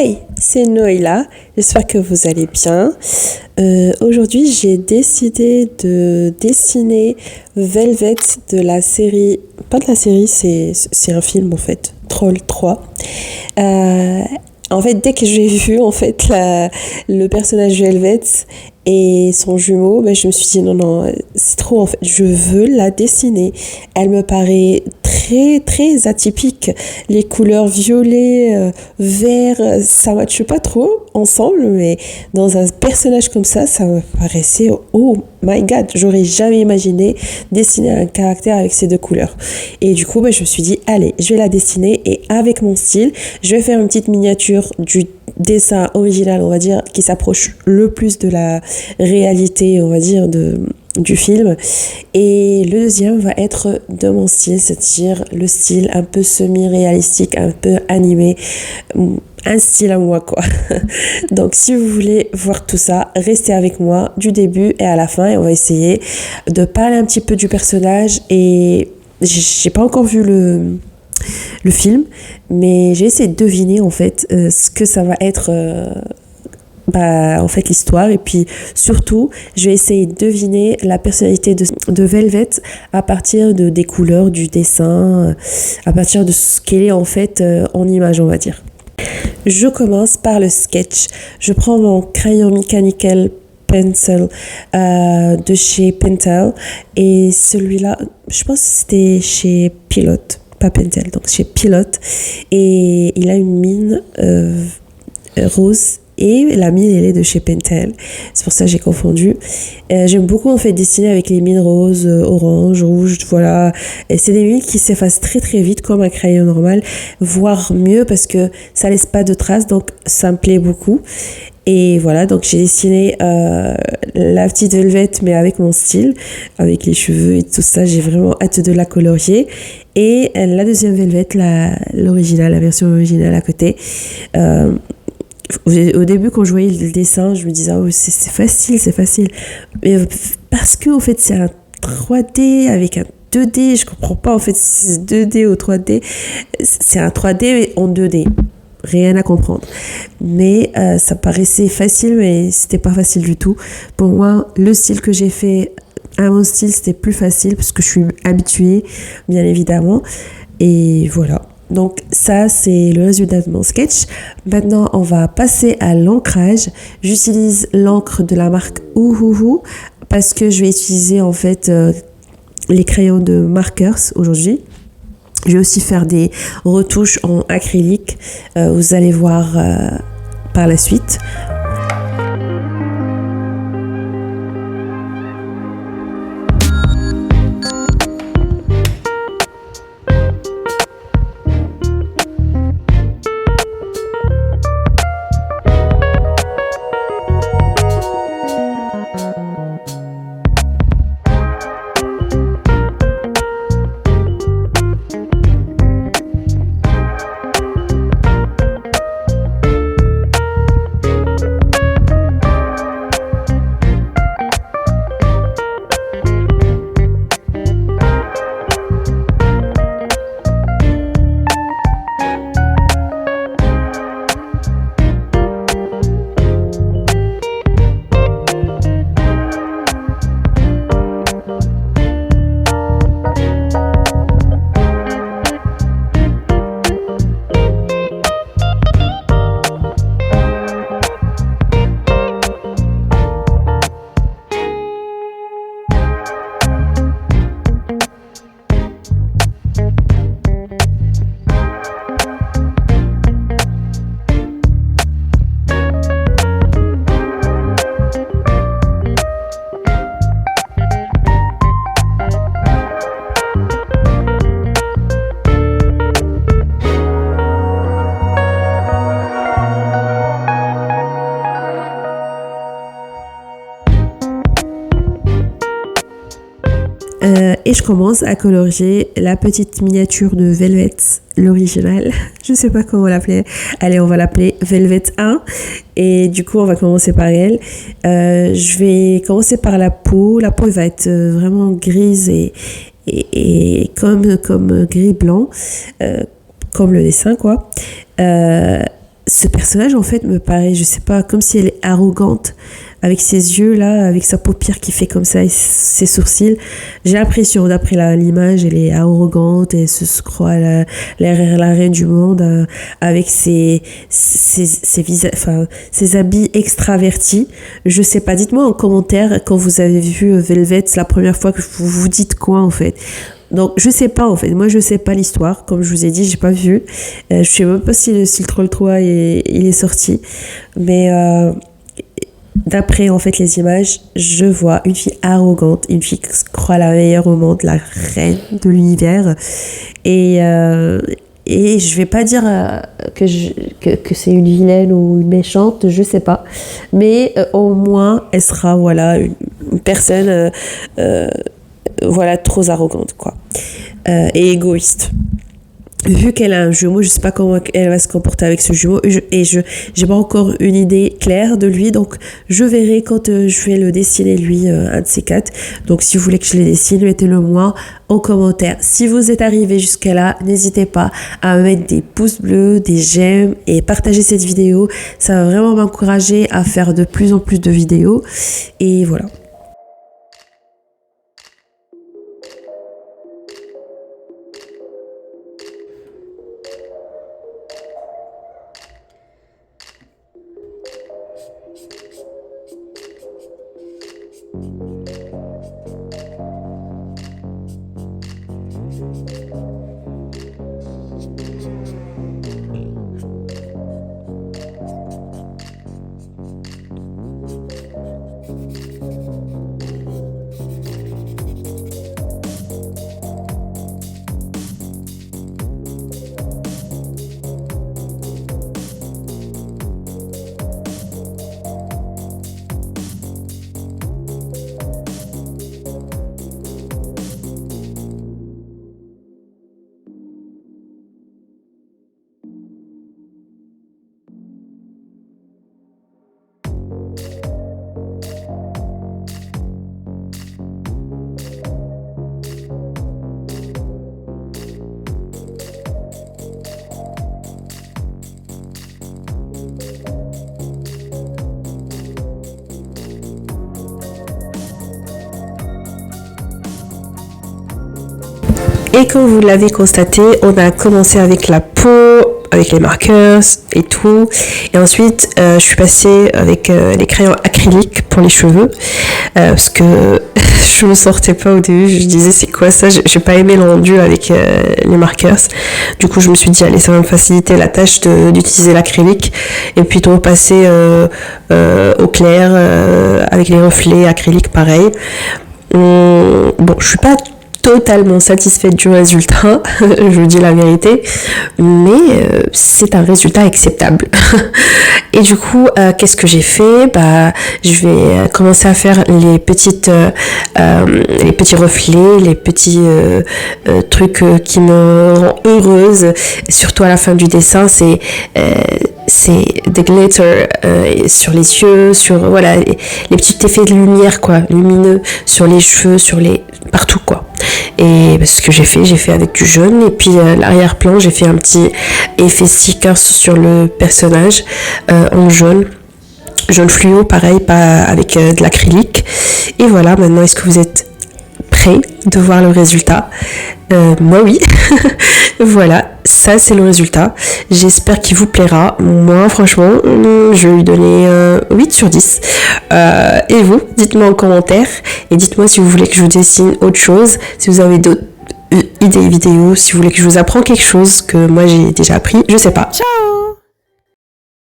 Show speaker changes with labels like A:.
A: Hey, c'est Noëlla, j'espère que vous allez bien. Aujourd'hui, j'ai décidé de dessiner Velvet de la série, pas de la série, c'est un film en fait, Troll 3. Euh, En fait, dès que j'ai vu en fait le personnage Velvet et son jumeau, ben, je me suis dit non, non, c'est trop en fait, je veux la dessiner. Elle me paraît très, très atypique. Les couleurs violet, vert, ça matche pas trop ensemble, mais dans un personnage comme ça me paraissait, oh my god, j'aurais jamais imaginé dessiner un caractère avec ces deux couleurs. Et du coup, ben, je me suis dit, allez, je vais la dessiner et avec mon style, je vais faire une petite miniature du dessin original, on va dire, qui s'approche le plus de la réalité, on va dire, du film. Et le deuxième va être de mon style, c'est-à-dire le style un peu semi-réalistique, un peu animé, un style à moi, quoi. Donc, si vous voulez voir tout ça, restez avec moi du début et à la fin et on va essayer de parler un petit peu du personnage. Et j'ai pas encore vu le film, mais j'ai essayé de deviner en fait ce que ça va être en fait l'histoire, et puis surtout je vais essayer de deviner la personnalité de Velvet à partir des couleurs du dessin, à partir de ce qu'elle est en fait en image, on va dire. Je commence par le sketch. Je prends mon crayon Mechanical Pencil de chez Pentel, et celui-là je pense que c'était chez Pilote, pas Pentel, donc chez Pilote, et il a une mine rose, et la mine elle est de chez Pentel, c'est pour ça que j'ai confondu. J'aime beaucoup en fait dessiner avec les mines roses, orange, rouge, voilà, et c'est des mines qui s'effacent très très vite comme un crayon normal, voire mieux parce que ça laisse pas de traces, donc ça me plaît beaucoup. Et voilà, donc j'ai dessiné la petite Velvet, mais avec mon style, avec les cheveux et tout ça. J'ai vraiment hâte de la colorier. Et la deuxième Velvet, l'original, la version originale à côté. Au début, quand je voyais le dessin, je me disais, oh, c'est facile, c'est facile. Mais parce que, en fait, c'est un 3D avec un 2D, je comprends pas, en fait, si c'est 2D ou 3D. C'est un 3D en 2D. Rien à comprendre. Mais ça paraissait facile, mais c'était pas facile du tout. Pour moi, le style que j'ai fait à mon style, c'était plus facile parce que je suis habituée, bien évidemment. Et voilà. Donc ça, c'est le résultat de mon sketch. Maintenant, on va passer à l'ancrage. J'utilise l'encre de la marque Uhuhu parce que je vais utiliser en fait les crayons de Markers aujourd'hui. Je vais aussi faire des retouches en acrylique. Vous allez voir par la suite. Et je commence à colorier la petite miniature de Velvet, l'original. Je sais pas comment l'appeler. Allez, on va l'appeler Velvet 1. Et du coup, on va commencer par elle. Je vais commencer par la peau. La peau elle va être vraiment grise et comme gris blanc, comme le dessin, quoi. ce personnage en fait me paraît, je sais pas, comme si elle est arrogante avec ses yeux là, avec sa paupière qui fait comme ça et ses sourcils. J'ai l'impression, d'après l'image, elle est arrogante et se croit la reine du monde avec ses habits extravertis. Je sais pas, dites-moi en commentaire quand vous avez vu Velvet la première fois, que vous vous dites quoi en fait. Donc je sais pas en fait, moi je sais pas l'histoire, comme je vous ai dit, j'ai pas vu. Je sais même pas si le Troll 3 il est sorti, mais d'après en fait les images, je vois une fille arrogante, une fille qui se croit la meilleure au monde, la reine de l'univers, et je vais pas dire que c'est une vilaine ou une méchante, je sais pas, mais au moins elle sera voilà une personne voilà trop arrogante quoi, et égoïste. Vu qu'elle a un jumeau, je sais pas comment elle va se comporter avec ce jumeau, et j'ai pas encore une idée claire de lui, donc je verrai quand je vais le dessiner lui, un de ces quatre. Donc si vous voulez que je le dessine, mettez-le moi en commentaire. Si vous êtes arrivé jusqu'à là, n'hésitez pas à mettre des pouces bleus, des j'aime et partager cette vidéo. Ça va vraiment m'encourager à faire de plus en plus de vidéos, et voilà. Et comme vous l'avez constaté, on a commencé avec la peau, avec les marqueurs et tout. Et ensuite, je suis passée avec les crayons acryliques pour les cheveux. Parce que je me sortais pas au début. Je disais, c'est quoi ça? J'ai pas aimé le rendu avec les marqueurs. Du coup, je me suis dit, allez, ça va me faciliter la tâche d'utiliser l'acrylique. Et puis de repasser au clair avec les reflets acryliques, pareil. Bon, je suis pas totalement satisfaite du résultat, je vous dis la vérité, mais c'est un résultat acceptable. Et du coup, qu'est-ce que j'ai fait? Je vais commencer à faire les petits reflets, les petits trucs qui me rendent heureuse, surtout à la fin du dessin, c'est des glitter sur les yeux, sur voilà les petits effets de lumière quoi, lumineux sur les cheveux, partout quoi. Et ce que j'ai fait avec du jaune, et puis l'arrière-plan j'ai fait un petit effet stickers sur le personnage en jaune fluo, pareil, pas avec de l'acrylique. Et voilà, maintenant est-ce que vous êtes prêts de voir le résultat? Moi oui. Voilà, ça c'est le résultat. J'espère qu'il vous plaira. Moi franchement, je vais lui donner 8 sur 10. Et vous, dites-moi en commentaire. Et dites-moi si vous voulez que je vous dessine autre chose. Si vous avez d'autres idées vidéo. Si vous voulez que je vous apprenne quelque chose que moi j'ai déjà appris. Je sais pas. Ciao!